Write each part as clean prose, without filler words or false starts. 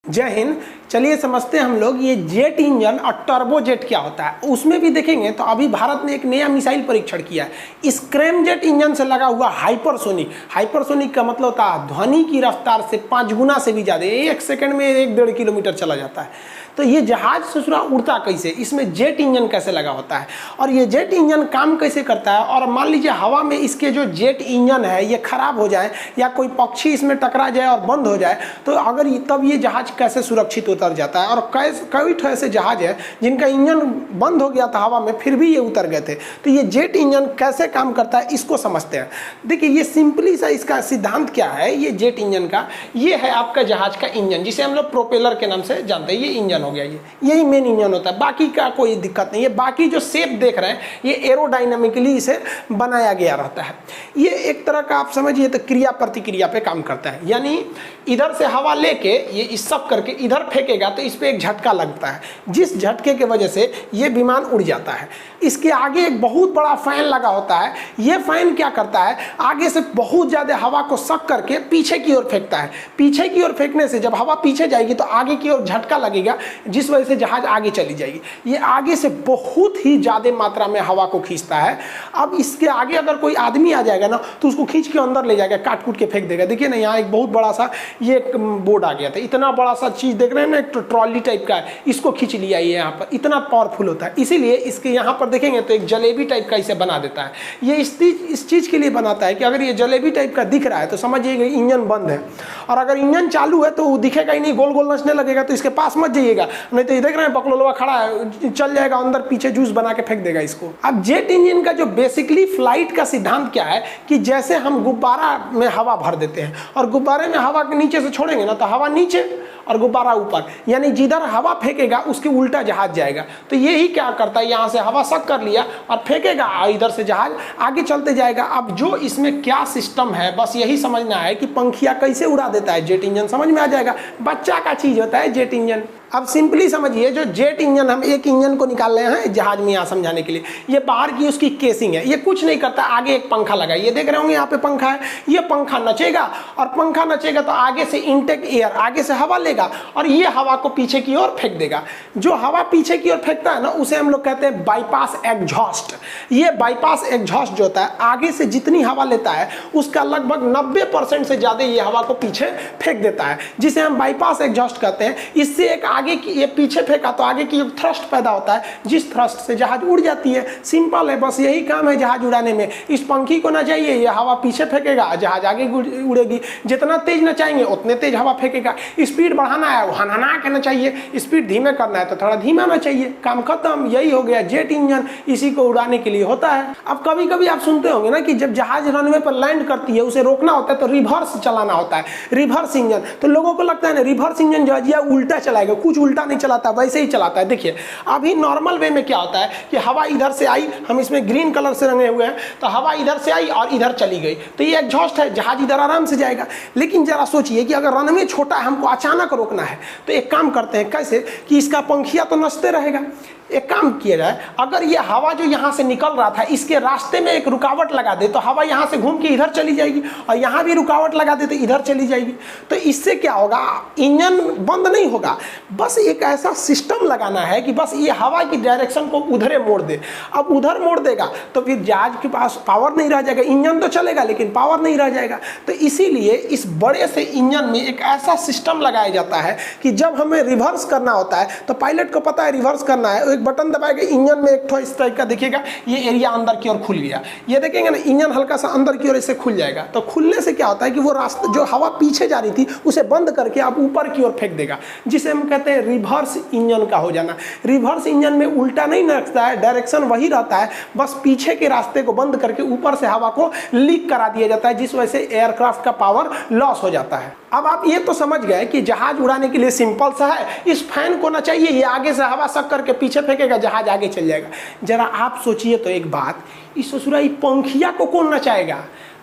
जय हिंद। चलिए समझते हैं हम लोग ये जेट इंजन और टर्बो जेट क्या होता है। उसमें भी देखेंगे तो अभी भारत ने एक नया मिसाइल परीक्षण किया है स्क्रैम जेट इंजन से लगा हुआ हाइपरसोनिक। हाइपरसोनिक का मतलब होता है ध्वनि की रफ्तार से 5 गुना से भी ज़्यादा, 1 सेकंड में 1-1.5 किलोमीटर चला जाता है। तो ये जहाज ससुरा उड़ता कैसे, इसमें जेट इंजन कैसे लगा होता है और ये जेट इंजन काम कैसे करता है। और मान लीजिए हवा में इसके जो जेट इंजन है ये खराब हो जाए या कोई पक्षी इसमें टकरा जाए और बंद हो जाए तो अगर तब ये जहाज कैसे सुरक्षित उतर जाता है। और कई ऐसे जहाज है जिनका इंजन बंद हो गया था हवा में फिर भी ये उतर गए थे। तो ये जेट इंजन कैसे काम करता है इसको समझते हैं। देखिए ये सिंपली सा इसका सिद्धांत क्या है। ये जेट इंजन का ये है आपका जहाज का इंजन जिसे हम लोग प्रोपेलर के नाम से जानते हैं। ये इंजन हो गया, यही मेन इंजन होता है, बाकी का कोई दिक्कत नहीं है। बाकी जो शेप देख रहे हैं ये एरोडायनामिकली इसे बनाया गया रहता है। ये एक तरह का आप समझिए तो क्रिया प्रतिक्रिया पे काम करता है, यानी इधर से हवा लेके ये इस सब करके इधर फेंकेगा तो इस पे एक झटका लगता है, जिस झटके के वजह से ये विमान उड़ जाता है। इसके आगे एक बहुत बड़ा फैन लगा होता है। ये फैन क्या करता है, आगे से बहुत ज़्यादा हवा को सक करके पीछे की ओर फेंकता है। पीछे की ओर फेंकने से जब हवा पीछे जाएगी तो आगे की ओर झटका लगेगा जिस वजह से जहाज आगे चली जाएगी। ये आगे से बहुत ही ज़्यादा मात्रा में हवा को खींचता है। अब इसके आगे अगर कोई आदमी आ जाएगा ना तो उसको खींच के अंदर ले जाएगा, काट कूट के फेंक देगा। देखिए ना यहाँ एक बहुत बड़ा सा ये एक बोर्ड आ गया था, इतना बड़ा सा चीज़ देख रहे हैं ना, एक ट्रॉली टाइप का है, इसको खींच लिया ये यहाँ पर, इतना पावरफुल होता है। इसीलिए इसके यहाँ पर देखेंगे तो एक जलेबी टाइप का इसे बना देता है। ये इस चीज़ के लिए बनाता है कि अगर ये जलेबी टाइप का दिख रहा है तो समझिएगा इंजन बंद है, और अगर इंजन चालू है तो वो दिखेगा ही नहीं, गोल गोल नचने लगेगा, तो इसके पास मत जाइएगा, नहीं तो ये देख रहे हैं बकलोलवा खड़ा है, चल जाएगा अंदर, पीछे जूस बना के फेंक देगा इसको। अब जेट इंजन का जो बेसिकली फ्लाइट का सिद्धांत क्या है कि जैसे हम गुब्बारा में हवा भर देते हैं और गुब्बारे में हवा के नीचे से छोड़ेंगे ना तो हवा नीचे और गुब्बारा ऊपर, यानी जिधर हवा फेंकेगा उसके उल्टा जहाज जाएगा। तो यही क्या करता है, यहाँ से हवा सक कर लिया और फेंकेगा, इधर से जहाज आगे चलते जाएगा। अब जो इसमें क्या सिस्टम है बस यही समझना है कि पंखिया कैसे उड़ा देता है जेट इंजन, समझ में आ जाएगा। बच्चा का चीज होता है जेट इंजन। अब सिंपली समझिए जो जेट इंजन, हम एक इंजन को निकाल रहे हैं जहाज में यहाँ समझाने के लिए। ये बाहर की उसकी केसिंग है, ये कुछ नहीं करता, आगे एक पंखा लगा, ये देख रहे होंगे यहाँ पे पंखा है। ये पंखा नचेगा और पंखा नचेगा तो आगे से इनटेक एयर, आगे से हवा लेगा और ये हवा को पीछे की ओर फेंक देगा। जो हवा पीछे की ओर फेंकता है ना उसे हम लोग कहते हैं बाईपास एग्जॉस्ट। ये बाईपास एग्जॉस्ट जो होता है आगे से जितनी हवा लेता है उसका लगभग 90% से ज़्यादा ये हवा को पीछे फेंक देता है, जिसे हम बाईपास एग्जॉस्ट कहते हैं। इससे एक आगे की ये पीछे फेंका तो आगे की थ्रस्ट पैदा होता है, जिस थ्रस्ट से जहाज उड़ जाती है। सिंपल है, बस यही काम है जहाज उड़ाने में। इस पंखी को ना चाहिए, ये हवा पीछे फेंकेगा, जहाज आगे उड़ेगी। जितना तेज न चाहेंगे उतने तेज हवा फेंकेगा। स्पीड बढ़ाना है हनाना के ना चाहिए, स्पीड धीमे करना है तो थोड़ा धीमा ना चाहिए, काम खत्म। यही हो गया जेट इंजन, इसी को उड़ाने के लिए होता है। अब कभी कभी आप सुनते होंगे ना कि जब जहाज रनवे पर लैंड करती है उसे रोकना होता है तो रिवर्स चलाना होता है, रिवर्स इंजन। तो लोगों को लगता है ना रिवर्स इंजन जहाज उल्टा चलाएगा, कुछ उल्टा नहीं चलाता, वैसे ही चलाता है। देखिए अभी नॉर्मल वे में क्या होता है कि हवा इधर से आई, हम इसमें ग्रीन कलर से रंगे हुए हैं, तो हवा इधर से आई और इधर चली गई, तो ये एग्जॉस्ट है, जहाज इधर आराम से जाएगा। लेकिन जरा सोचिए कि अगर रनवे छोटा है, हमको अचानक रोकना है, तो एक काम करते हैं कैसे कि इसका पंखिया तो नचते रहेगा। एक काम किया जाए, अगर ये हवा जो यहाँ से निकल रहा था इसके रास्ते में एक रुकावट लगा दे तो हवा यहाँ से घूम के इधर चली जाएगी, और यहाँ भी रुकावट लगा दे तो इधर चली जाएगी। तो इससे क्या होगा, इंजन बंद नहीं होगा, बस एक ऐसा सिस्टम लगाना है कि बस ये हवा की डायरेक्शन को उधरे मोड़ दे। अब उधर मोड़ देगा तो फिर जहाज के पास पावर नहीं रह जाएगा, इंजन तो चलेगा लेकिन पावर नहीं रह जाएगा। तो इसीलिए इस बड़े से इंजन में एक ऐसा सिस्टम लगाया जाता है कि जब हमें रिवर्स करना होता है तो पायलट को पता है रिवर्स करना है, एक बटन दबाएगा, इंजन में एक ठो इस टाइप का दिखेगा, ये एरिया अंदर की ओर खुल गया। ये देखेंगे ना इंजन हल्का सा अंदर की ओर इससे खुल जाएगा। तो खुलने से क्या होता है कि वो रास्ता जो हवा पीछे जा रही थी उसे बंद करके आप ऊपर की ओर फेंक देगा, जिसे हम कहते हैं रिवर्स इंजन का हो जाना। रिवर्स इंजन में उल्टा नहीं नचता है, डायरेक्शन वही रहता है, बस पीछे के रास्ते को बंद करके ऊपर से हवा को लीक करा दिया जाता है, जिस वजह से एयरक्राफ्ट का पावर लॉस हो जाता है। अब आप ये तो समझ गए कि जहाज उड़ाने के लिए सिंपल सा है, इस फैन को ना चाहिए, ये आगे से हवा सक करके पीछे फेंकेगा, जहाज आगे चल जाएगा। जरा आप सोचिए तो एक बात, इस ससुरा पंखिया को कौन नचाएगा?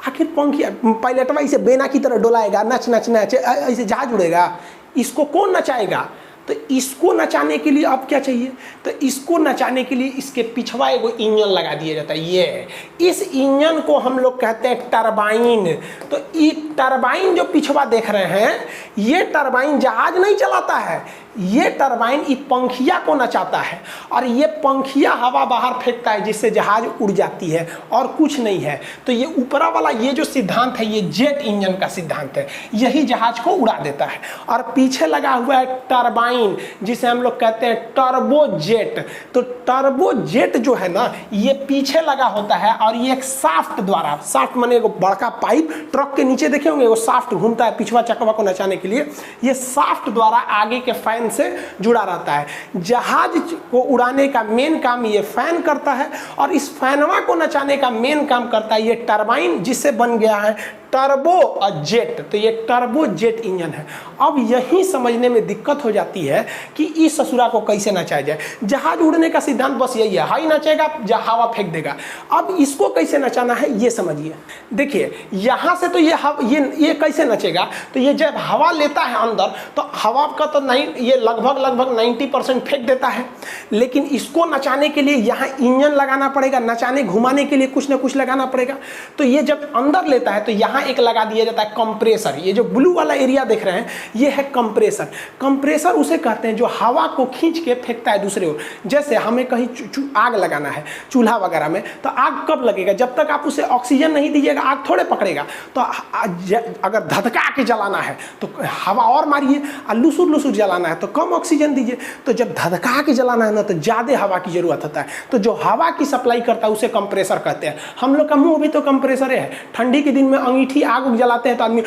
आखिर पंखिया पायलटवा इसे बेना की तरह डोलाएगा, नच नच नच ऐसे जहाज उड़ेगा, इसको कौन नचाएगा? तो इसको नचाने के लिए अब क्या चाहिए, तो इसको नचाने के लिए इसके पिछवा एगो इंजन लगा दिया जाता है। ये इस इंजन को हम लोग कहते हैं टरबाइन। तो ये टरबाइन जो पिछवा देख रहे हैं, ये टरबाइन जहाज नहीं चलाता है, ये टरबाइन इस पंखिया को नचाता है और ये पंखिया हवा बाहर फेंकता है जिससे जहाज उड़ जाती है और कुछ नहीं है। तो ये ऊपरा वाला ये जो सिद्धांत है, ये जेट इंजन का सिद्धांत है, यही जहाज को उड़ा देता है। और पीछे लगा हुआ है टरबाइन, जिसे हम लोग कहते हैं टर्बो जेट। तो टर्बो जेट जो है ना, ये पीछे लगा होता है और ये एक शाफ्ट द्वारा, शाफ्ट माने एगो बड़का पाइप ट्रक के नीचे देखे होंगे, वो शाफ्ट घूमता है पिछवा चकवा को नचाने के लिए, ये शाफ्ट द्वारा आगे के फैन से जुड़ा रहता है। जहाज को उड़ाने का मेन काम ये फैन करता है और इस फैनवा को नचाने का मेन काम करता है ये टरबाइन, जिससे बन गया है टर्बो जेट। तो ये टर्बो जेट इंजन है। अब यही समझने में दिक्कत हो जाती है कि इस ससुरा को कैसे नचाया जाए। जहाज उड़ने का सिद्धांत बस यही है, हाई नचेगा हवा फेंक देगा। अब इसको कैसे नचाना है ये समझिए। देखिए यहां से तो ये कैसे नचेगा, तो ये जब हवा लेता है अंदर तो हवा का तो नहीं, ये लगभग 90% फेंक देता है। लेकिन इसको नचाने के लिए यहाँ इंजन लगाना पड़ेगा, नचाने घुमाने के लिए कुछ ना कुछ लगाना पड़ेगा। तो ये जब अंदर लेता है तो यहाँ एक लगा दिया जाता है कंप्रेसर। ये जो ब्लू वाला एरिया देख रहे हैं ये है कंप्रेसर। कंप्रेसर उसे कहते हैं जो हवा को खींच के फेंकता है दूसरे ओर। जैसे हमें कहीं आग लगाना है चूल्हा वगैरह में, तो आग कब लगेगा, जब तक आप उसे ऑक्सीजन नहीं दीजिएगा आग थोड़े पकड़ेगा। तो अगर धधका के जलाना है तो हवा और मारिए, और लुसुर लुसुर जलाना है तो कम ऑक्सीजन दीजिए। तो जब धधका के जलाना है ना तो ज़्यादा हवा की जरूरत होता है। तो जो हवा की सप्लाई करता है उसे कंप्रेसर कहते हैं। हम लोग का मुंह भी तो कंप्रेसर है। ठंडी के दिन में अंगीठी आग उग जलाते हैं तो आदमी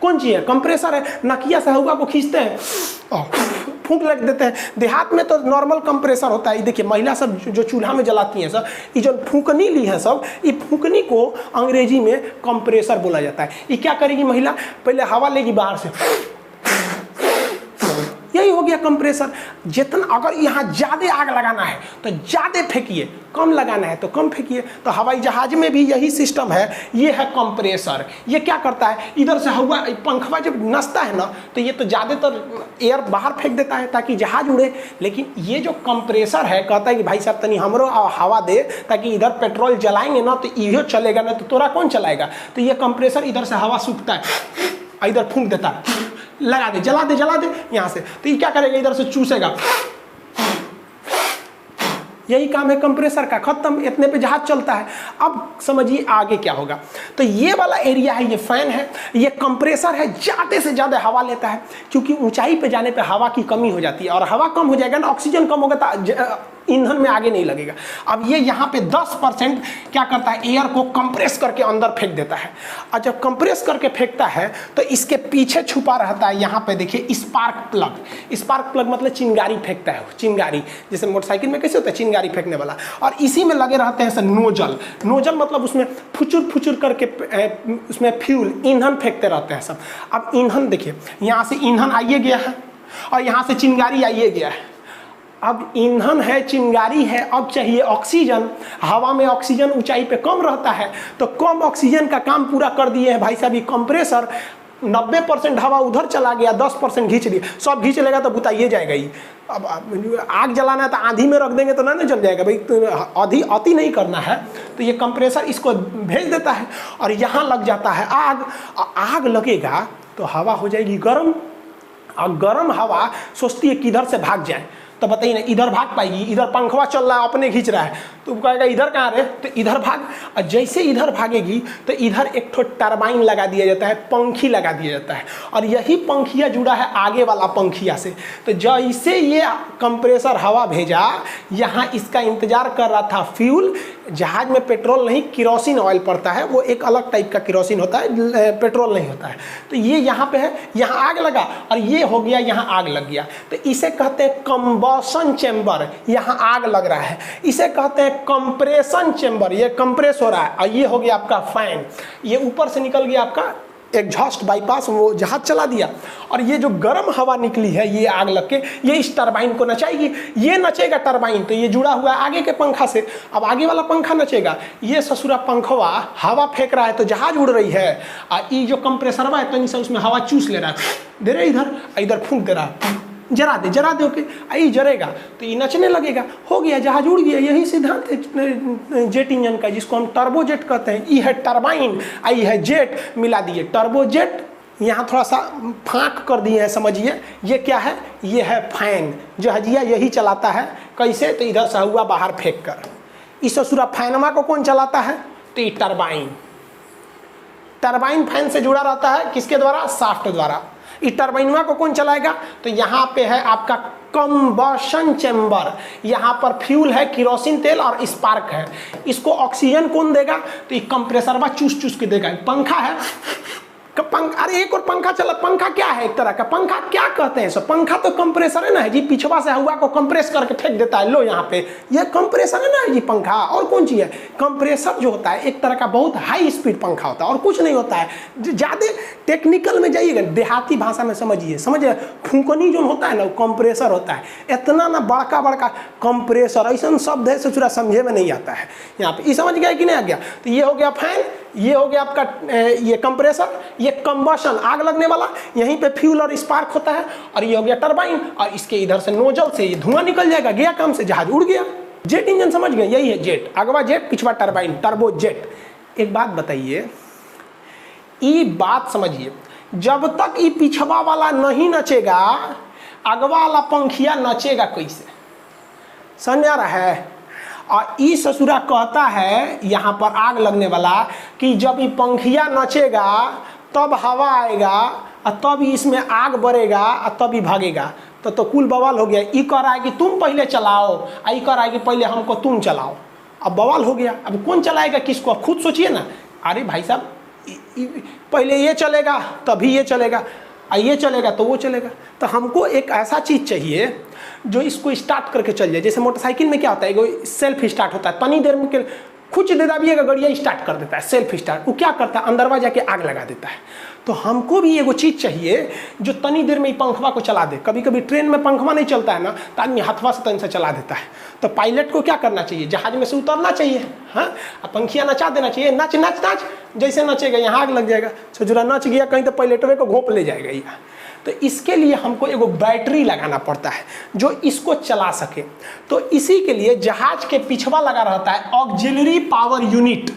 कौन चीज है, कंप्रेसर है। नकिया से हवा को खींचते हैं फूंक लग देते हैं। देहात में तो नॉर्मल कंप्रेसर होता है। देखिए महिला सब जो चूल्हा में जलाती हैं सब, ये जो फूंकनी ली है सब, ये फूंकनी को अंग्रेजी में कंप्रेसर बोला जाता है। ये क्या करेगी महिला, पहले हवा लेगी बाहर से, यही हो गया कंप्रेसर। जितना अगर यहाँ ज़्यादा आग लगाना है तो ज़्यादा फेंकिए, कम लगाना है तो कम फेंकिए। तो हवाई जहाज में भी यही सिस्टम है। ये है कंप्रेसर। ये क्या करता है, इधर से हवा पंखवा जब नसता है ना तो ये तो ज़्यादातर एयर बाहर फेंक देता है ताकि जहाज उड़े। लेकिन ये जो कंप्रेसर है कहता है कि भाई साहब तनी हमरो हवा दे, ताकि इधर पेट्रोल जलाएंगे ना तो इहो चलेगा, ना तो तोरा कौन चलाएगा। तो ये कंप्रेसर इधर से हवा सूखता है, इधर फूंक देता है, लगा दे जला दे यहाँ से। तो ये क्या करेगा, इधर से चूसेगा। यही काम है कंप्रेसर का। खत्म, इतने पे जहाज चलता है। अब समझिए आगे क्या होगा। तो ये वाला एरिया है, ये फैन है, ये कंप्रेसर है, ज़्यादा से ज़्यादा हवा लेता है। क्योंकि ऊंचाई पे जाने पे हवा की कमी हो जाती है और हवा कम हो जाएगा ना, ऑक्सीजन कम होगा तो ईंधन में आगे नहीं लगेगा। अब ये यहाँ पे 10% क्या करता है, एयर को कंप्रेस करके अंदर फेंक देता है। और जब कंप्रेस करके फेंकता है तो इसके पीछे छुपा रहता है, यहाँ पे देखिए स्पार्क प्लग। स्पार्क प्लग मतलब चिंगारी फेंकता है, चिंगारी जैसे मोटरसाइकिल में कैसे होता है चिंगारी फेंकने वाला। और इसी में लगे रहते हैं सब नोजल। नोजल मतलब उसमें फुचुर फुचुर करके उसमें फ्यूल ईंधन फेंकते रहते हैं सब। अब ईंधन देखिए, यहाँ से ईंधन आइए गया है और यहाँ से चिंगारी आइए गया है। अब ईंधन है, चिंगारी है, अब चाहिए ऑक्सीजन। हवा में ऑक्सीजन ऊंचाई पे कम रहता है, तो कम ऑक्सीजन का काम पूरा कर दिए हैं भाई साहब ये कंप्रेसर। 90% हवा उधर चला गया, 10% खींच लिया। सब खींच लेगा तो बुताइए जाएगा ही। अब आग जलाना है तो आंधी में रख देंगे तो ना जल जाएगा भाई, तो अति नहीं करना है। तो ये कंप्रेसर इसको भेज देता है और यहाँ लग जाता है आग। आग लगेगा तो हवा हो जाएगी गर्म, और गर्म हवा सोचती है किधर से भाग जाए। तो बताइए ना, इधर भाग पाएगी, इधर पंखवा चल रहा है अपने खींच रहा है, तो कहेगा इधर कहाँ रे, तो इधर भाग। और जैसे इधर भागेगी तो इधर एक ठो टरबाइन लगा दिया जाता है, पंखी लगा दिया जाता है, और यही पंखिया जुड़ा है आगे वाला पंखिया से। तो जैसे ये कंप्रेसर हवा भेजा, यहाँ इसका इंतजार कर रहा था फ्यूल। जहाज में पेट्रोल नहीं, केरोसिन ऑयल पड़ता है, वो एक अलग टाइप का केरोसिन होता है, पेट्रोल नहीं होता है। तो ये यहाँ पे है, यहाँ आग लगा और ये हो गया, यहाँ आग लग गया। तो इसे कहते हैं कंबशन चेम्बर। यहाँ आग लग रहा है, इसे कहते हैं कंप्रेशन चेम्बर। ये कंप्रेस हो रहा है और ये हो गया आपका फैन। ये ऊपर से निकल गया आपका एग्जॉस्ट बाईपास, वो जहाज चला दिया। और ये जो गर्म हवा निकली है ये आग लग के ये इस टरबाइन को नचाएगी। ये नचेगा टरबाइन, तो ये जुड़ा हुआ है आगे के पंखा से। अब आगे वाला पंखा नचेगा, ये ससुरा पंखवा हवा फेंक रहा है तो जहाज उड़ रही है। और ये जो कंप्रेसरवा है तो उसमें हवा चूस ले रहा है, दे रहे इधर, इधर फूंक दे रहा है। जरा दे ओके, आई जरेगा तो ये नचने लगेगा, हो गया, जहाज उड़ गया। यही सिद्धांत है जेट इंजन का, जिसको हम टर्बोजेट कहते हैं। ई है टरबाइन, आई है जेट, मिला दिए टर्बोजेट। यहाँ थोड़ा सा फाँक कर दिए हैं, समझिए ये क्या है, ये है फैन। जहाजिया यही चलाता है, कैसे, तो इधर से हवा बाहर फेंक कर। इस ससुरा फैनमा को कौन चलाता है, तो ये टरबाइन। टरबाइन फैन से जुड़ा रहता है, किसके द्वारा, शाफ्ट द्वारा। इस टरबाइनवा को कौन चलाएगा, तो यहाँ पे है आपका कंबशन चैम्बर। यहाँ पर फ्यूल है, केरोसिन तेल और स्पार्क है। इसको ऑक्सीजन कौन देगा, तो ये कंप्रेसरवा चूस चूस के देगा। पंखा है, अरे एक और पंखा चला, पंखा क्या है, एक तरह का पंखा क्या कहते हैं, सब पंखा तो कंप्रेसर है ना जी, पिछवा से हवा को कंप्रेस करके फेंक देता है। लो यहाँ पे ये कंप्रेसर है ना जी पंखा, और कौन चीज है, कंप्रेसर जो होता है एक तरह का बहुत हाई स्पीड पंखा होता है, और कुछ नहीं होता है। ज्यादा टेक्निकल में जाइएगा, देहाती भाषा में समझिए फूंकनी जो होता है ना, वो कंप्रेसर होता है। इतना ना बड़का बड़का कंप्रेसर, ऐसा शब्द है ससुरा समझे में नहीं आता है। यहाँ पे ये समझ गया कि नहीं आ गया, तो ये हो गया फैन, ये हो गया आपका ये कंप्रेसर, ये कंबशन आग लगने वाला, यहीं पे फ्यूल और स्पार्क होता है, और ये हो गया टरबाइन, और इसके इधर से नोजल से ये धुआं निकल जाएगा, गया काम से, जहाज उड़ गया। जेट इंजन समझ गए, यही है जेट, अगवा जेट पिछवा टरबाइन, टर्बो जेट। एक बात बताइए, ये बात समझिए, जब तक ये पिछवा वाला नहीं नचेगा, अगवा वाला पंखिया नचेगा कैसे, समझ आ रहा है। और ई ससुरा कहता है यहाँ पर आग लगने वाला कि जब ये पंखिया नचेगा तब हवा आएगा, और तब इसमें आग बढ़ेगा, और तब ही भागेगा। तो कुल बवाल हो गया। ई कह रहा है कि तुम पहले चलाओ, आई कह रहा है कि पहले हमको तुम चलाओ। अब बवाल हो गया, अब कौन चलाएगा किसको, अब खुद सोचिए ना। अरे भाई साहब, पहले ये चलेगा तभी ये चलेगा, ये चलेगा तो वो चलेगा। तो हमको एक ऐसा चीज़ चाहिए जो इसको स्टार्ट करके चल जाए। जैसे मोटरसाइकिल में क्या होता है, वो सेल्फ स्टार्ट होता है, तनी देर में कुछ दे दाबिएगा गड़िया स्टार्ट कर देता है, सेल्फ स्टार्ट। वो क्या करता है, अंदरवा जाके आग लगा देता है। तो हमको भी एगो चीज़ चाहिए जो तनी देर में ही पंखवा को चला दे। कभी कभी ट्रेन में पंखवा नहीं चलता है ना, तो आदमी हाथवा से तन से चला देता है। तो पायलट को क्या करना चाहिए, जहाज में से उतरना चाहिए, हाँ, पंखिया नचा देना चाहिए, नाच नाच नाच, जैसे नचेगा यहाँ आग लग जाएगा। सजुरा नच गया कहीं तो पायलटवे को घोंप ले जाएगा यहाँ। तो इसके लिए हमको एगो बैटरी लगाना पड़ता है जो इसको चला सके। तो इसी के लिए जहाज के पिछवा लगा रहता है ऑक्सिलरी पावर यूनिट,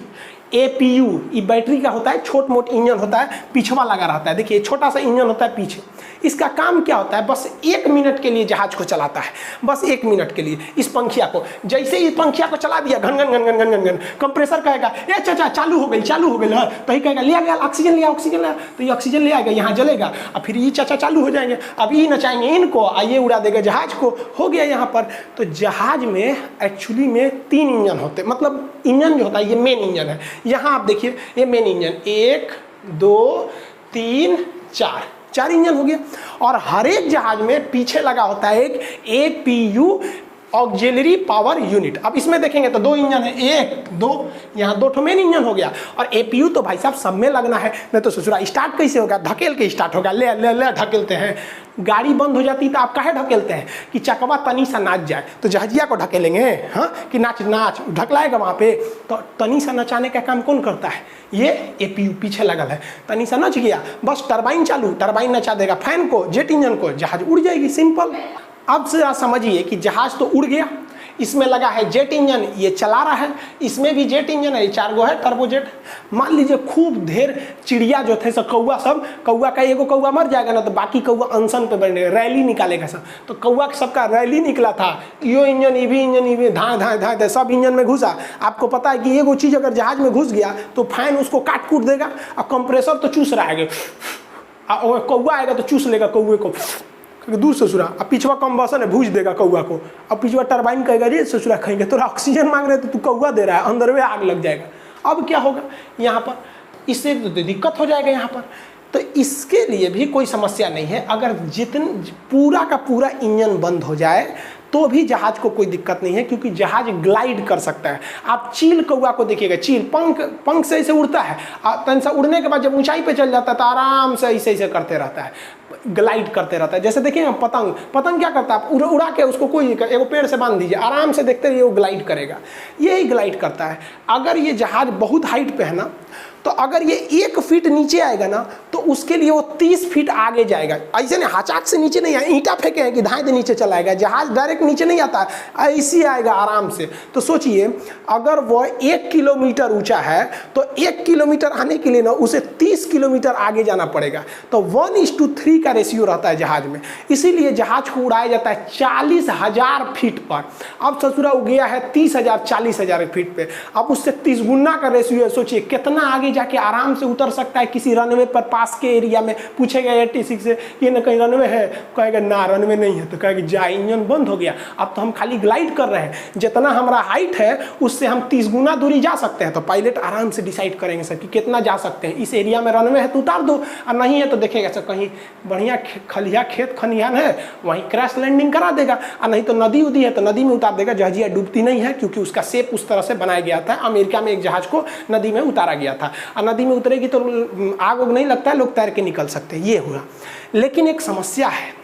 APU। ये बैटरी का होता है, छोट मोट इंजन होता है, पिछवा लगा रहता है। देखिए छोटा सा इंजन होता है पीछे। इसका काम क्या होता है, बस 1 मिनट के लिए जहाज को चलाता है, बस 1 मिनट के लिए। इस पंखिया को जैसे ही पंखिया को चला दिया, घन घन घन घन घन घन घन, कंप्रेसर कहेगा ए चाचा चालू हो गई तो ही कहेगा लिया गया ऑक्सीजन लिया, तो ये ऑक्सीजन ले आएगा, यहाँ जलेगा, और फिर ये चाचा चालू हो जाएंगे, अब ये नचाएंगे इनको, आइए उड़ा देगा जहाज को, हो गया यहाँ पर। तो जहाज में एक्चुअली में 3 इंजन होते, मतलब इंजन जो होता है ये मेन इंजन है। यहाँ आप देखिए ये मेन इंजन, 1 2 3 4 इंजन हो गया। और हर एक जहाज में पीछे लगा होता है एक APU ऑक्सिलरी पावर यूनिट। अब इसमें देखेंगे तो 2 इंजन है, 1 2, यहाँ 2 मेन इंजन हो गया। और APU तो भाई साहब सब में लगना है, नहीं तो ससुरा स्टार्ट कैसे होगा, धकेल के स्टार्ट होगा, ले ले ले ढकेलते हैं। गाड़ी बंद हो जाती तो आप काहे ढकेलते हैं, कि चकवा तनी सा नाच जाए, तो जहाजिया को ढकेलेंगे, हाँ, कि नाच नाच ढकलाएगा वहाँ पे। तो तनी सा नचाने का काम कौन करता है, ये APU पीछे लगल है। तनी सा नच गया, बस टरबाइन चालू, टरबाइन नचा देगा फैन को, जेट इंजन को, जहाज उड़ जाएगी, सिंपल। अब से समझिए कि जहाज तो उड़ गया, इसमें लगा है जेट इंजन, ये चला रहा है, इसमें भी जेट इंजन है, 4 गो है टर्बोजेट। मान लीजिए खूब ढेर चिड़िया जो थे सब, कौआ सब, कौआ का एगो कौआ मर जाएगा ना, तो बाकी कौआ अनशन पे बैठेगा, रैली निकालेगा सब। तो कौआ सबका रैली निकला था, यो इंजन ये भी इंजन, ये भी धाए धाए धाए धाए सब इंजन में घुसा। आपको पता है कि एगो चीज़ अगर जहाज में घुस गया तो फैन उसको काट कूट देगा, और कंप्रेसर तो चूस रहा है, कौआ आएगा तो चूस लेगा कौए को दूर ससुरा। अब पिछवा कंबसन है, भूज देगा कौआ को। अब पिछवा टरबाइन कहेगा रे ससुरा खाएंगे, तो ऑक्सीजन मांग रहे तो तू कौआ दे रहा है, अंदर में आग लग जाएगा। अब क्या होगा यहाँ पर, इससे तो दिक्कत हो जाएगा यहाँ पर। तो इसके लिए भी कोई समस्या नहीं है, अगर पूरा का पूरा इंजन बंद हो जाए तो भी जहाज को कोई दिक्कत नहीं है, क्योंकि जहाज ग्लाइड कर सकता है। आप चील कौआ को देखिएगा, चील पंख से ऐसे उड़ता है, तनसा उड़ने के बाद जब ऊंचाई पे चल जाता है तो आराम से ऐसे ऐसे करते रहता है, ग्लाइड करते रहता है। जैसे देखिए पतंग क्या करता है, उड़ा के उसको कोई एगो पेड़ से बांध दीजिए, आराम से देखते रहिए वो ग्लाइड करेगा, यही ग्लाइड करता है। अगर ये जहाज बहुत हाइट पे है ना, तो अगर ये 1 फीट नीचे आएगा ना तो उसके लिए वो 30 फीट आगे जाएगा। ऐसे नहीं हाचाक से नीचे नहीं आए, ईंटा फेंके हैं कि धाए दे नीचे चला आएगा, जहाज डायरेक्ट नीचे नहीं आता, ऐसे आएगा आराम से। तो सोचिए अगर वो 1 किलोमीटर ऊंचा है तो 1 किलोमीटर आने के लिए ना उसे 30 किलोमीटर आगे जाना पड़ेगा। तो 1:3 का रेशियो रहता है जहाज में, इसीलिए जहाज को उड़ाया जाता है 40,000 फीट पर। अब ससुरा हो गया है 30,000 40,000 फीट पे, अब उससे 30 गुना का रेशियो है। सोचिए कितना आगे जाके आराम से उतर सकता है किसी रनवे पर, पास के एरिया में। पूछेगा 86 से ये ना कहीं रनवे है, कहेगा ना रनवे नहीं है, तो कहेगा जा इंजन बंद हो गया, अब तो हम खाली ग्लाइड कर रहे हैं, जितना हमारा हाइट है उससे हम 30 गुना दूरी जा सकते हैं। तो पायलट आराम से डिसाइड करेंगे सर कि कितना जा सकते हैं, इस एरिया में रनवे है तो उतार दो, और नहीं है तो देखेगा सर कहीं बढ़िया खलिया खेत खलिहान है वहीं क्रैश लैंडिंग करा देगा, और नहीं तो नदी उदी है तो नदी में उतार देगा। जहाजिया डूबती नहीं है क्योंकि उसका शेप उस तरह से बनाया गया था। अमेरिका में एक जहाज को नदी में उतारा गया था, और नदी में उतरेगी तो आग उग नहीं लगता है, लोग तैर के निकल सकते हैं, ये हुआ। लेकिन एक समस्या है,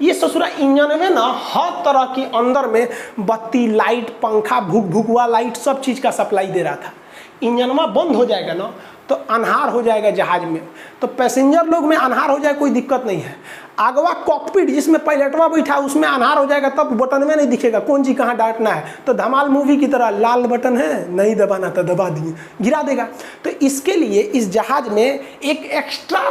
ये ससुरा इंजन में ना हर तरह की अंदर में बत्ती लाइट पंखा भूक भूकवा लाइट सब चीज़ का सप्लाई दे रहा था। इंजनमा बंद हो जाएगा ना तो अन्हार हो जाएगा जहाज में, तो पैसेंजर लोग में अन्हार हो जाए कोई दिक्कत नहीं है। आगवा कॉकपिट जिसमें पायलटवा बैठा है उसमें अन्हार हो जाएगा, तब बटन में नहीं दिखेगा कौन जी कहाँ डांटना है। तो धमाल मूवी की तरह लाल बटन है नहीं दबाना तो दबा दिए, गिरा देगा। तो इसके लिए इस जहाज में एक एक्स्ट्रा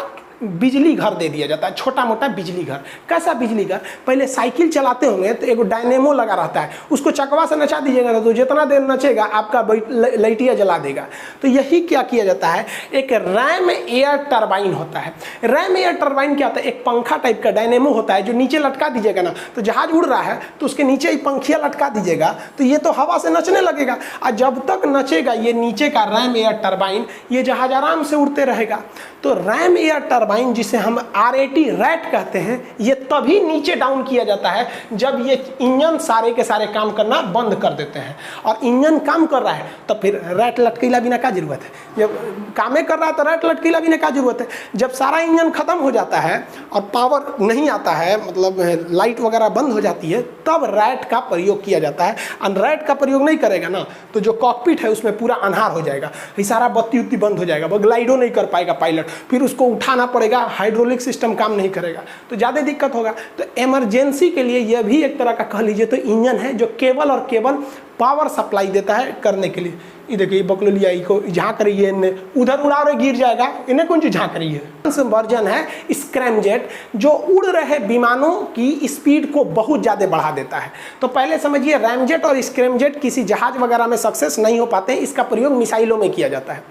बिजली घर दे दिया जाता है, छोटा मोटा बिजली घर। कैसा बिजली घर? पहले साइकिल चलाते होंगे तो एक डायनेमो लगा रहता है, उसको चकवा से नचा दीजिएगा तो जितना देर नचेगा आपका लाइटिया जला देगा। तो यही क्या किया जाता है, एक रैम एयर टरबाइन होता है। रैम एयर टरबाइन क्या होता है, एक पंखा टाइप का डायनेमो होता है जो नीचे लटका दीजिएगा ना, तो जहाज उड़ रहा है तो उसके नीचे ही पंखिया लटका दीजिएगा तो ये तो हवा से नचने लगेगा, और जब तक नचेगा ये नीचे का रैम एयर टरबाइन ये जहाज आराम से उड़ते रहेगा। तो रैम एयर टरबाइन जिसे हम RAT रैट कहते हैं, ये तभी नीचे डाउन किया जाता है जब ये इंजन सारे के सारे काम करना बंद कर देते हैं। और इंजन काम कर रहा है तो फिर रैट लटकीला बिना क्या जरूरत है, जब कामें कर रहा है तो रैट लटकीला बिना क्या जरूरत है। जब सारा इंजन खत्म हो जाता है और पावर नहीं आता है, मतलब लाइट वगैरह बंद हो जाती है, तब रैट का प्रयोग किया जाता है। और रैट का प्रयोग नहीं करेगा ना तो जो कॉकपिट है उसमें पूरा अन्हार हो जाएगा, सारा बत्ती उत्ती बंद हो जाएगा, वो ग्लाइडो नहीं कर पाएगा पायलट, फिर उसको उठाना पड़ेगा, हाइड्रोलिक सिस्टम काम नहीं करेगा तो ज़्यादा दिक्कत होगा। तो इमरजेंसी के लिए यह भी एक तरह का कह लीजिए तो इंजन है जो केवल और केवल पावर सप्लाई देता है करने के लिए। ये देखिए बकलोलिया को झाँक रही है, इन्हें उधर उड़ा रहे गिर जाएगा, इन्हें कौन सी झाँक रही है। वर्जन है स्क्रैमजेट जो उड़ रहे विमानों की स्पीड को बहुत ज़्यादा बढ़ा देता है। तो पहले समझिए रैमजेट और स्क्रैमजेट किसी जहाज वगैरह में सक्सेस नहीं हो पाते हैं, इसका प्रयोग मिसाइलों में किया जाता है।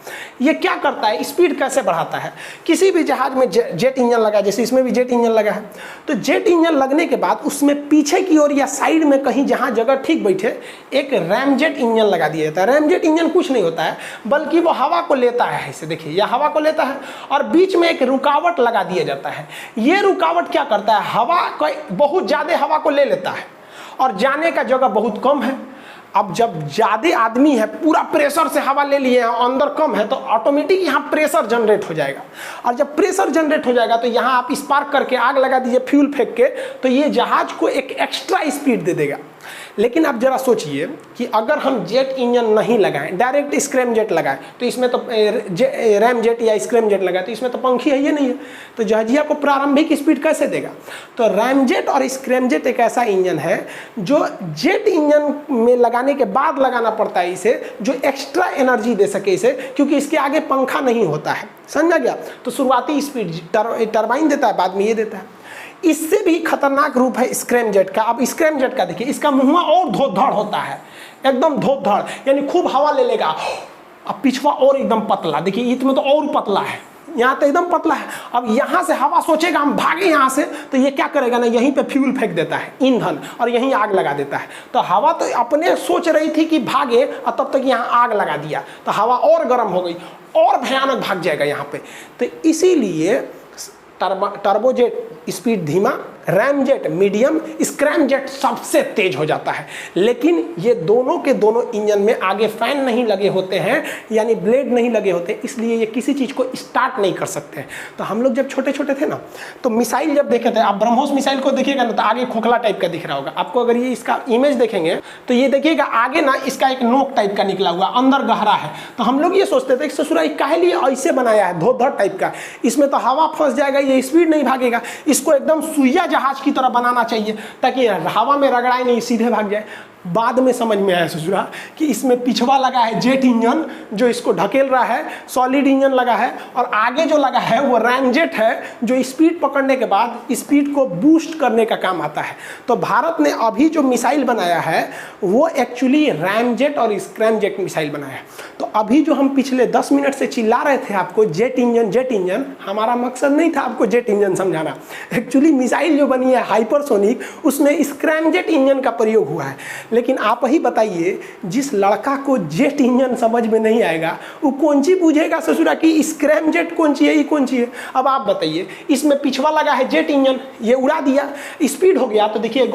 ये क्या करता है, स्पीड कैसे बढ़ाता है। किसी भी जहाज में जेट इंजन लगा, जैसे इसमें भी जेट इंजन लगा है, तो जेट इंजन लगने के बाद उसमें पीछे की ओर या साइड में कहीं जहाँ जगह ठीक बैठे एक रैमजेट इंजन लगा दिया जाता है। रैमजेट इंजन कुछ नहीं होता है बल्कि वो हवा को लेता है, ऐसे देखिए यह हवा को लेता है और बीच में एक रुकावट लगा दिया जाता है। ये रुकावट क्या करता है, हवा को बहुत ज़्यादा हवा को ले लेता है और जाने का जगह बहुत कम है। अब जब ज़्यादा आदमी है पूरा प्रेशर से हवा ले लिए हैं, अंदर कम है, तो ऑटोमेटिक यहाँ प्रेशर जनरेट हो जाएगा, और जब प्रेशर जनरेट हो जाएगा तो यहाँ आप स्पार्क करके आग लगा दीजिए फ्यूल फेंक के, तो ये जहाज को एक एक्स्ट्रा स्पीड दे देगा। लेकिन आप जरा सोचिए कि अगर हम जेट इंजन नहीं लगाएं, डायरेक्ट स्क्रैमजेट लगाएं, तो इसमें तो रैमजेट या स्क्रैमजेट लगाएं तो इसमें तो पंखी है, ये नहीं है, तो जहाजिया को प्रारंभिक स्पीड कैसे देगा। तो रैमजेट और स्क्रैमजेट एक ऐसा इंजन है जो जेट इंजन में लगाने के बाद लगाना पड़ता है इसे, जो एक्स्ट्रा एनर्जी दे सके इसे, क्योंकि इसके आगे पंखा नहीं होता है, समझा गया। तो शुरुआती स्पीड टरबाइन देता है, बाद में ये देता है। इससे भी खतरनाक रूप है स्क्रैमजेट का। अब स्क्रैमजेट का देखिए, इसका मुँह और धोधड़ होता है, एकदम धोधड़, यानी खूब हवा ले लेगा। अब पिछवा और एकदम पतला, देखिए इसमें तो और पतला है, यहाँ तो एकदम पतला है। अब यहाँ से हवा सोचेगा हम भागे यहाँ से, तो ये क्या करेगा ना, यहीं पे फ्यूल फेंक देता है ईंधन, और यहीं आग लगा देता है। तो हवा तो अपने सोच रही थी कि भागे, और तब तक यहाँ आग लगा दिया, तो हवा और गर्म हो गई और भयानक भाग जाएगा यहाँ पे। तो इसीलिए टर्बोजेट स्पीड धीमा, रैमजेट मीडियम, स्क्रैमजेट सबसे तेज हो जाता है। लेकिन ये दोनों के दोनों इंजन में आगे फैन नहीं लगे होते हैं, यानी ब्लेड नहीं लगे होते, इसलिए ये किसी चीज़ को स्टार्ट नहीं कर सकते हैं। तो हम लोग जब छोटे छोटे थे ना, तो मिसाइल जब देखे थे, आप ब्रह्मोस मिसाइल को देखिएगा ना, तो आगे खोखला टाइप का दिख रहा होगा आपको। अगर ये इसका इमेज देखेंगे तो ये देखिएगा आगे ना इसका एक नोक टाइप का निकला हुआ, अंदर गहरा है। तो हम लोग ये सोचते थे कि ससुरा काहे लिए ऐसे बनाया है, धोधर टाइप का, इसमें तो हवा फंस जाएगा, ये स्पीड नहीं भागेगा, इसको एकदम सुइया जहाज की तरह बनाना चाहिए ताकि हवा में रगड़ाए नहीं, सीधे भाग जाए। बाद में समझ में आया ससुरा कि इसमें पिछवा लगा है जेट इंजन जो इसको ढकेल रहा है, सॉलिड इंजन लगा है, और आगे जो लगा है वो रैमजेट है जो स्पीड पकड़ने के बाद स्पीड को बूस्ट करने का काम आता है। तो भारत ने अभी जो मिसाइल बनाया है वो एक्चुअली रैमजेट और स्क्रैमजेट मिसाइल बनाया है। तो अभी जो हम पिछले 10 मिनट से चिल्ला रहे थे आपको जेट इंजन, हमारा मकसद नहीं था आपको जेट इंजन समझाना। एक्चुअली मिसाइल जो बनी है हाइपरसोनिक, उसमें स्क्रैमजेट इंजन का प्रयोग हुआ है। लेकिन आप ही बताइए, जिस लड़का को जेट इंजन समझ में नहीं आएगा वो कौन सी पूछेगा ससुरा कि स्क्रैमजेट कौन सी है, ये कौन सी है। अब आप बताइए, इसमें पिछवा लगा है जेट इंजन, ये उड़ा दिया, स्पीड हो गया, तो देखिए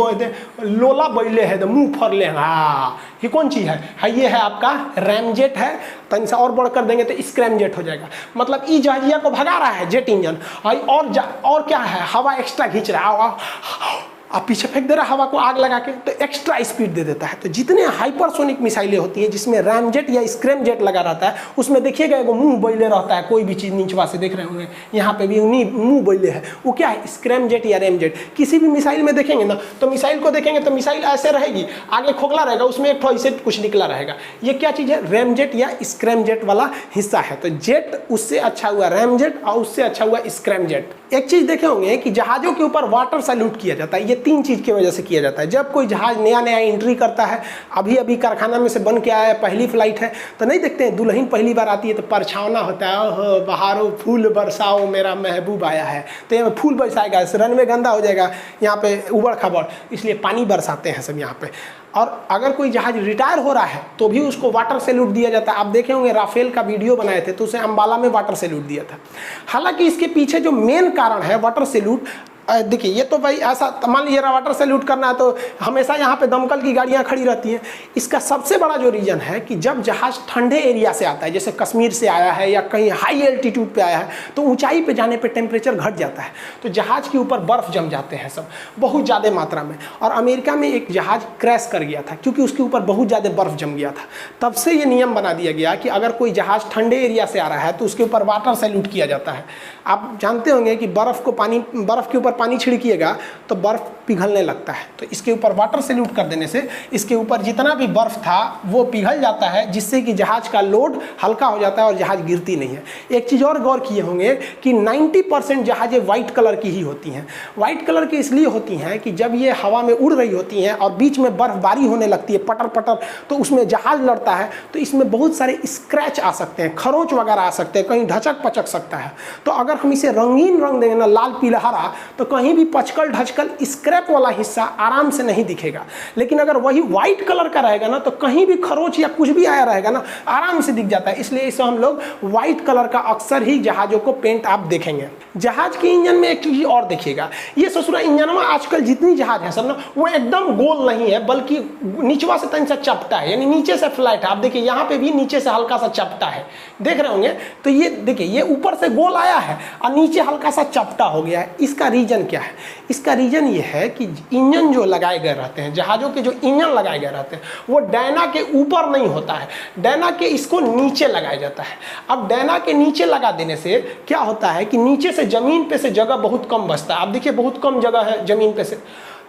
लोला बैले है तो मुंह फर ले, हाँ ये कौन सी है, ये है आपका रैमजेट है। तन से और बढ़ कर देंगे तो स्क्रैमजेट हो जाएगा। मतलब ई जहाजिया को भगा रहा है जेट इंजन, और क्या है, हवा एक्स्ट्रा खींच रहा है, आप पीछे फेंक दे रहा हवा को आग लगा के, तो एक्स्ट्रा स्पीड दे देता है। तो जितने हाइपरसोनिक मिसाइलें होती है जिसमें रैमजेट या स्क्रैमजेट लगा रहता है, उसमें देखिएगा एगो मुंह बैले रहता है, कोई भी चीज़ नीचवा से देख रहे होंगे, यहाँ पे भी उन्हीं मुंह बैले है, वो क्या है, स्क्रैमजेट या रैमजेट। किसी भी मिसाइल में देखेंगे ना, तो मिसाइल को देखेंगे तो मिसाइल ऐसे रहेगी, आगे खोखला रहेगा, उसमें एक ठो ऐसे कुछ निकला रहेगा। ये क्या चीज़ है, रैमजेट या स्क्रैमजेट वाला हिस्सा है। तो जेट उससे अच्छा हुआ रैमजेट और उससे अच्छा हुआ स्क्रैमजेट। एक चीज़ देखे होंगे कि जहाज़ों के ऊपर वाटर सैल्यूट किया जाता है, ये 3 चीज़ की वजह से किया जाता है। जब कोई जहाज नया एंट्री करता है, अभी अभी कारखाना में से बन के आया है, पहली फ्लाइट है, तो नहीं देखते हैं दुल्हन पहली बार आती है तो परछावना होता है, ओहो बहारो फूल बरसाओ मेरा महबूब आया है, तो यहाँ फूल बरसाएगा, रनवे गंदा हो जाएगा, यहाँ पे उबड़ खबड़, इसलिए पानी बरसाते हैं सब यहाँ पे। और अगर कोई जहाज रिटायर हो रहा है तो भी उसको वाटर सैल्यूट दिया जाता है। आप देखे होंगे राफेल का वीडियो बनाए थे तो उसे अंबाला में वाटर सैल्यूट दिया था। हालांकि इसके पीछे जो मेन कारण है वाटर सैल्यूट, देखिए ये तो भाई ऐसा मान लीजिए वाटर सैल्यूट करना है तो हमेशा यहाँ पे दमकल की गाड़ियाँ खड़ी रहती हैं। इसका सबसे बड़ा जो रीज़न है कि जब जहाज ठंडे एरिया से आता है, जैसे कश्मीर से आया है या कहीं हाई एल्टीट्यूड पे आया है, तो ऊंचाई पे जाने पे टेम्परेचर घट जाता है, तो जहाज के ऊपर बर्फ़ जम जाते हैं सब बहुत ज़्यादा मात्रा में। और अमेरिका में एक जहाज क्रैश कर गया था क्योंकि उसके ऊपर बहुत ज़्यादा बर्फ़ जम गया था। तब से ये नियम बना दिया गया कि अगर कोई जहाज ठंडे एरिया से आ रहा है तो उसके ऊपर वाटर सैल्यूट किया जाता है। आप जानते होंगे कि बर्फ़ के ऊपर पानी छिड़किएगा तो बर्फ़ पिघलने लगता है, तो इसके ऊपर वाटर सैल्यूट कर देने से इसके ऊपर जितना भी बर्फ़ था वो पिघल जाता है, जिससे कि जहाज का लोड हल्का हो जाता है और जहाज गिरती नहीं है। एक चीज़ और गौर किए होंगे कि 90% जहाज़ें वाइट कलर की ही होती हैं। वाइट कलर की इसलिए होती हैं कि जब ये हवा में उड़ रही होती हैं और बीच में बर्फबारी होने लगती है पटर पटर, तो उसमें जहाज लड़ता है, तो इसमें बहुत सारे स्क्रैच आ सकते हैं, खरोंच वगैरह आ सकते हैं, कहीं ढचक पचक सकता है। तो अगर हम इसे रंगीन रंग देंगे ना, लाल पीला हरा, तो कहीं भी पचकल ढचकल स्क्रैप वाला हिस्सा आराम से नहीं दिखेगा। लेकिन अगर वही व्हाइट कलर का रहेगा ना, तो कहीं भी खरोच या कुछ भी आया रहेगा ना, आराम से दिख जाता है। इसलिए इसे हम लोग व्हाइट कलर का अक्सर ही जहाज़ों को पेंट आप देखेंगे। जहाज के इंजन में एक चीज़ और देखिएगा, ये ससुरा इंजन में आजकल जितनी जहाज है सब ना, वो एकदम गोल नहीं है, बल्कि नीचवा से तन सा चपटा है, यानी नीचे से फ्लैट है। आप देखिए यहाँ पे भी नीचे से हल्का सा चपटा है, देख रहे होंगे। तो ये देखिए, ये ऊपर से गोल आया है और नीचे हल्का सा चपटा हो गया है। इसका रीजन क्या है? इसका रीजन ये है कि इंजन जो लगाए गए रहते हैं, जहाज़ों के जो इंजन लगाए गए रहते हैं, वो डैना के ऊपर नहीं होता है, डैना के इसको नीचे लगाया जाता है। अब डैना के नीचे लगा देने से क्या होता है कि नीचे से ज़मीन पे से जगह बहुत कम बचता है। आप देखिए बहुत कम जगह है ज़मीन पे से,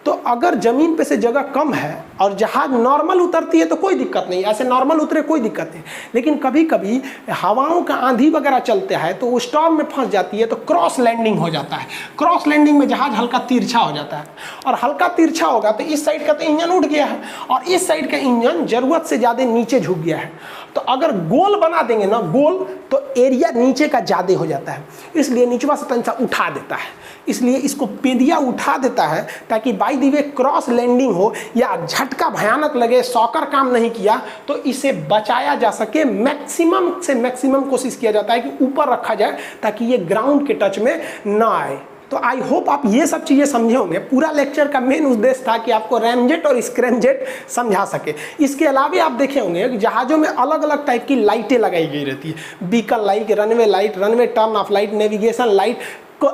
तो अगर ज़मीन पे से जगह कम है और जहाज़ नॉर्मल उतरती है तो कोई दिक्कत नहीं, ऐसे नॉर्मल उतरे कोई दिक्कत नहीं। लेकिन कभी कभी हवाओं का आंधी वगैरह चलते हैं तो वो स्टॉर्म में फंस जाती है, तो क्रॉस लैंडिंग हो जाता है। क्रॉस लैंडिंग में जहाज़ हल्का तिरछा हो जाता है, और हल्का तिरछा होगा तो इस साइड का तो इंजन उठ गया है और इस साइड का इंजन ज़रूरत से ज़्यादा नीचे झुक गया है। तो अगर गोल बना देंगे ना, गोल, तो एरिया नीचे का ज़्यादा हो जाता है, इसलिए नीचवा से तनसा उठा देता है। इसलिए इसको पेदिया उठा देता है ताकि by by the way cross landing हो या झटका भयानक लगे, सॉकर काम नहीं किया, तो इसे बचाया जा सके। मैक्सिमम से मैक्सिमम कोशिश किया जाता है कि ऊपर रखा जाए ताकि ये ग्राउंड के टच में ना आए। तो आई होप आप ये सब चीज़ें समझे होंगे। पूरा लेक्चर का मेन उद्देश्य था कि आपको रैमजेट और स्क्रैमजेट समझा सके। इसके अलावा आप देखे होंगे कि जहाज़ों में अलग अलग टाइप की लाइटें लगाई गई रहती है। Beacon light, runway light, runway turn off light, navigation light,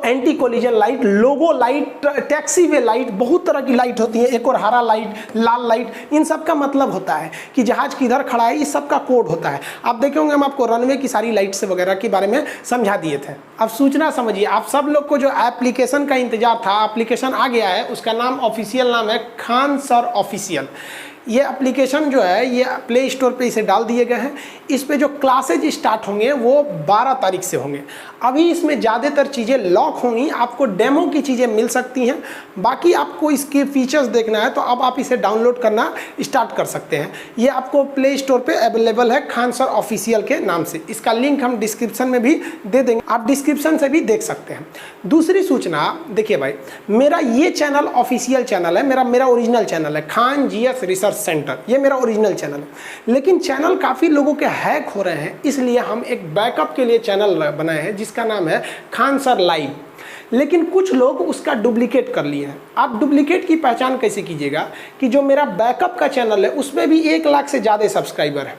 anti collision light, logo light, taxiway light, बहुत तरह की लाइट होती है। एक और हरा लाइट, लाल लाइट, इन सब का मतलब होता है कि जहाज किधर खड़ा है, इस सब का कोड होता है। आप देखे होंगे हम आपको रनवे की सारी लाइट्स वगैरह के बारे में समझा दिए थे। अब सूचना समझिए, आप सब लोग को जो एप्लीकेशन का इंतजार था, एप्लीकेशन आ गया है। उसका नाम ऑफिशियल नाम है खान सर ऑफिशियल। ये एप्लीकेशन जो है ये प्ले स्टोर पे इसे डाल दिए गए हैं। इस पे जो क्लासेज स्टार्ट होंगे वो 12 तारीख से होंगे। अभी इसमें ज़्यादातर चीज़ें लॉक होंगी, आपको डेमो की चीज़ें मिल सकती हैं। बाकी आपको इसके फीचर्स देखना है तो अब आप इसे डाउनलोड करना स्टार्ट कर सकते हैं। ये आपको प्ले स्टोर पे अवेलेबल है खान सर ऑफिशियल के नाम से। इसका लिंक हम डिस्क्रिप्शन में भी दे देंगे, आप डिस्क्रिप्शन से भी देख सकते हैं। दूसरी सूचना देखिए भाई, मेरा ये चैनल ऑफिशियल चैनल है, मेरा ओरिजिनल चैनल है खान जीएस रिसर्च सेंटर। ये मेरा ओरिजिनल चैनल है, लेकिन चैनल काफ़ी लोगों के हैक हो रहे हैं, इसलिए हम एक बैकअप के लिए चैनल बनाए हैं जिसका नाम है खान सर लाइव। लेकिन कुछ लोग उसका डुप्लीकेट कर लिए हैं। आप डुप्लीकेट की पहचान कैसे कीजिएगा कि जो मेरा बैकअप का चैनल है उसमें भी 1 लाख से ज़्यादा सब्सक्राइबर है।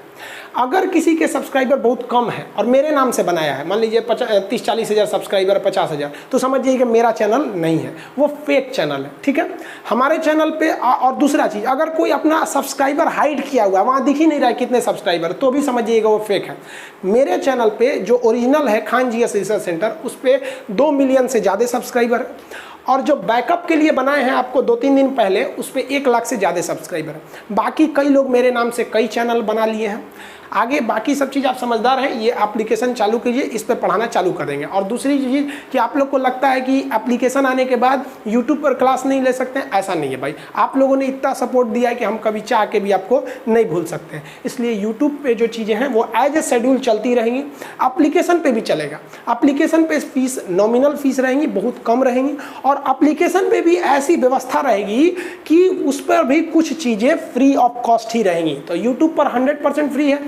अगर किसी के सब्सक्राइबर बहुत कम है और मेरे नाम से बनाया है, मान लीजिए 30-40 हज़ार सब्सक्राइबर, 50 हज़ार, तो समझिए कि मेरा चैनल नहीं है, वो फेक चैनल है। ठीक है, हमारे चैनल पे और दूसरा चीज़, अगर कोई अपना सब्सक्राइबर हाइड किया हुआ है, वहाँ दिख ही नहीं रहा है कितने सब्सक्राइबर, तो भी समझिएगा वो फेक है। मेरे चैनल पे जो ओरिजिनल है खान जीएस रिसर्च सेंटर, उस पर 2 मिलियन से ज़्यादा सब्सक्राइबर है। और जो बैकअप के लिए बनाए हैं आपको 2-3 दिन पहले, उस पर 1 लाख से ज़्यादा सब्सक्राइबर है। बाकी कई लोग मेरे नाम से कई चैनल बना लिए हैं। आगे बाकी सब चीज़ आप समझदार हैं, ये एप्लीकेशन चालू कीजिए, इस पर पढ़ाना चालू कर देंगे। और दूसरी चीज़ कि आप लोग को लगता है कि एप्लीकेशन आने के बाद यूट्यूब पर क्लास नहीं ले सकते हैं, ऐसा नहीं है भाई। आप लोगों ने इतना सपोर्ट दिया है कि हम कभी चाह के भी आपको नहीं भूल सकते हैं। इसलिए यूट्यूब पे जो चीज़ें हैं वो एज ए शेड्यूल चलती रहेंगी, एप्लीकेशन पे भी चलेगा। एप्लीकेशन पे फीस नॉमिनल फीस रहेंगी, बहुत कम रहेंगी, और एप्लीकेशन पे भी ऐसी व्यवस्था रहेगी कि उस पर भी कुछ चीज़ें फ्री ऑफ कॉस्ट ही रहेंगी। तो यूट्यूब पर 100% फ्री है,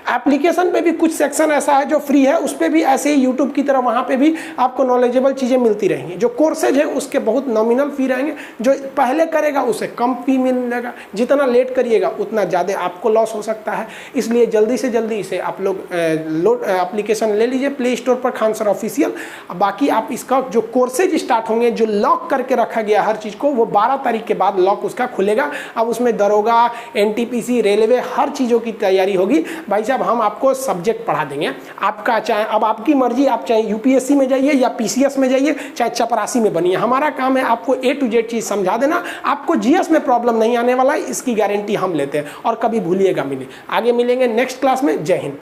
एप्लीकेशन पे भी कुछ सेक्शन ऐसा है जो फ्री है, उस पर भी ऐसे ही यूट्यूब की तरह वहाँ पे भी आपको नॉलेजेबल चीज़ें मिलती रहेंगी। जो कोर्सेज है उसके बहुत नॉमिनल फी रहेंगे, जो पहले करेगा उसे कम फी मिलेगा, जितना लेट करिएगा उतना ज़्यादा आपको लॉस हो सकता है। इसलिए जल्दी से जल्दी इसे आप लोग एप्लीकेशन ले लीजिए प्ले स्टोर पर खान सर ऑफिशियल। बाकी आप इसका जो कोर्सेज स्टार्ट होंगे, जो लॉक करके रखा गया हर चीज़ को, वो 12 तारीख के बाद लॉक उसका खुलेगा। अब उसमें दरोगा, NTPC, रेलवे, हर चीज़ों की तैयारी होगी। भाई साहब हम आपको सब्जेक्ट पढ़ा देंगे, आपका चाहे अब आपकी मर्जी, आप चाहे UPSC में जाइए या PCS में जाइए, चाहे चपरासी में बनिए, हमारा काम है आपको A to Z चीज़ समझा देना। आपको GS में प्रॉब्लम नहीं आने वाला है, इसकी गारंटी हम लेते हैं, और कभी भूलिएगा मिले। आगे मिलेंगे नेक्स्ट क्लास में। जय हिंद।